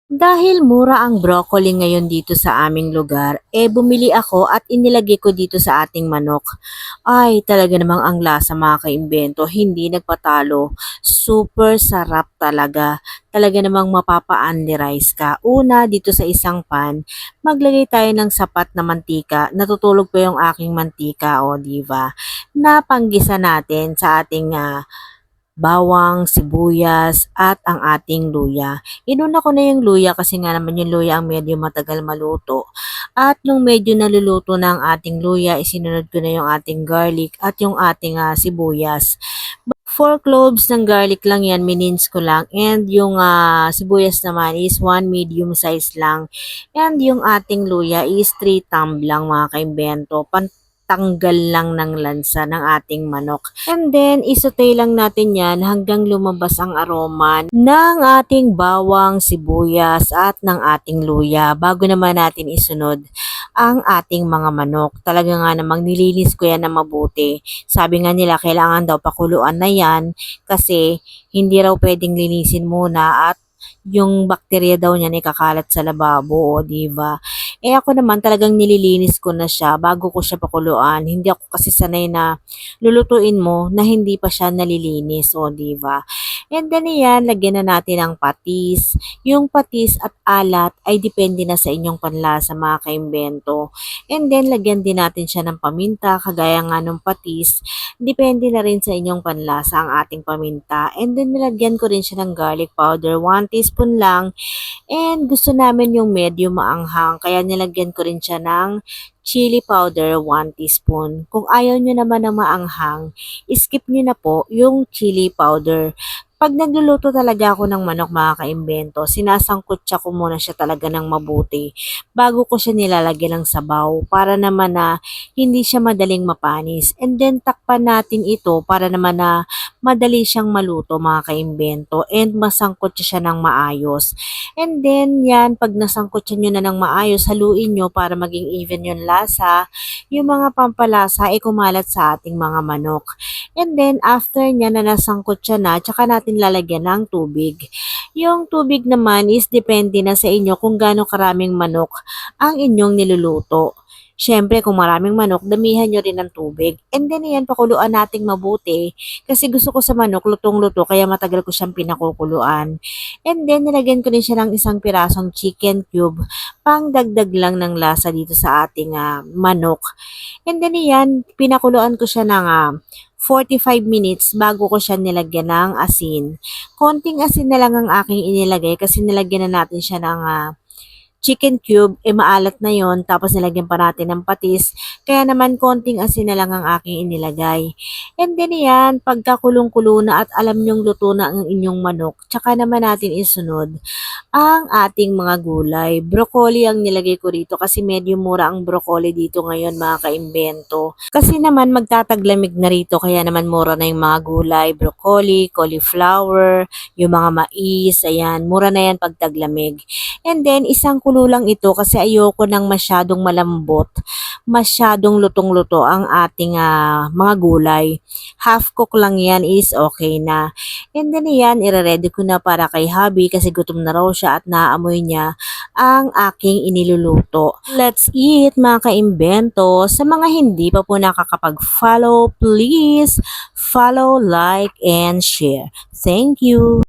Dahil mura ang broccoli ngayon dito sa aming lugar, bumili ako at inilagay ko dito sa ating manok. Ay, talaga namang ang lasa mga kaimbento, hindi nagpatalo. Super sarap talaga. Talaga namang mapapa-unli-rice ka. Una, dito sa isang pan, maglagay tayo ng sapat na mantika. Natutulog pa yung aking mantika, o diva. Napanggisa natin sa ating bawang, sibuyas, at ang ating luya. Inuna ko na yung luya kasi nga naman yung luya ang medyo matagal maluto. At nung medyo naluluto na ang ating luya, isinunod ko na yung ating garlic at yung ating sibuyas. 4 cloves ng garlic lang yan, minins ko lang. And yung sibuyas naman is 1 medium size lang. And yung ating luya is 3 thumb lang mga kaimbento. Tanggal lang ng lansa ng ating manok. And then, isutay lang natin yan hanggang lumabas ang aroma ng ating bawang, sibuyas at ng ating luya bago naman natin isunod ang ating mga manok. Talaga nga namang nilinis ko yan na mabuti. Sabi nga nila kailangan daw pakuluan na yan kasi hindi raw pwedeng linisin muna at yung bakterya daw niyan ay kakalat sa lababo, o diba? Ako naman talagang nililinis ko na siya bago ko siya pakuluan. Hindi ako kasi sanay na lulutuin mo na hindi pa siya nalilinis, o diba? And then yan, lagyan na natin ang patis. Yung patis at alat ay depende na sa inyong panlasa mga kaimbento. And then lagyan din natin siya ng paminta, kagaya nga ng patis. Depende na rin sa inyong panlasa ang ating paminta. And then nilagyan ko rin siya ng garlic powder, 1 teaspoon lang. And gusto namin yung medyo maanghang, kaya nilagyan ko rin siya ng chili powder, 1 teaspoon. Kung ayaw nyo naman ng maanghang, skip nyo na po yung chili powder. Pag nagluluto talaga ako ng manok mga kaimbento, sinasangkutsa ko muna siya talaga ng mabuti bago ko siya nilalagyan ng sabaw para naman na hindi siya madaling mapanis. And then takpan natin ito para naman na madali siyang maluto mga kaimbento and masangkot siya ng maayos. And then yan, pag nasangkot nyo na ng maayos, haluin nyo para maging even yung lasa. Yung mga pampalasa ay kumalat sa ating mga manok. And then, after niya na nasangkot siya na, tsaka natin lalagyan ng tubig. Yung tubig naman is depende na sa inyo kung gaano karaming manok ang inyong niluluto. Siyempre, kung maraming manok, damihan nyo rin ng tubig. And then, yan, pakuluan nating mabuti. Kasi gusto ko sa manok, lutong-luto, kaya matagal ko siyang pinakukuluan. And then, nilagyan ko din siya ng isang pirasong chicken cube, pang dagdag lang ng lasa dito sa ating manok. And then, yan, pinakuluan ko siya ng 45 minutes bago ko siya nilagyan ng asin. Konting asin na lang ang aking inilagay kasi nilagyan na natin siya ng chicken cube, maalat na yon, tapos nilagyan pa natin ng patis, kaya naman konting asin na lang ang aking inilagay. And then yan, pagkakulong-kulo na at alam nyong luto na ang inyong manok, tsaka naman natin isunod ang ating mga gulay. Broccoli ang nilagay ko rito kasi medyo mura ang broccoli dito ngayon mga kaimbento. Kasi naman magtataglamig na rito kaya naman mura na yung mga gulay, broccoli, cauliflower, yung mga mais, ayan, mura na yan pag taglamig. And then isang kulo lang ito kasi ayoko ng masyadong malambot, masyadong lutong-luto ang ating mga gulay. Half cook lang yan is okay na. And then yan, ire-ready ko na para kay hubby kasi gutom na raw siya at naaamoy niya ang aking iniluluto. Let's eat mga kaimbento. Sa mga hindi pa po nakakapag-follow, please follow, like, and share. Thank you!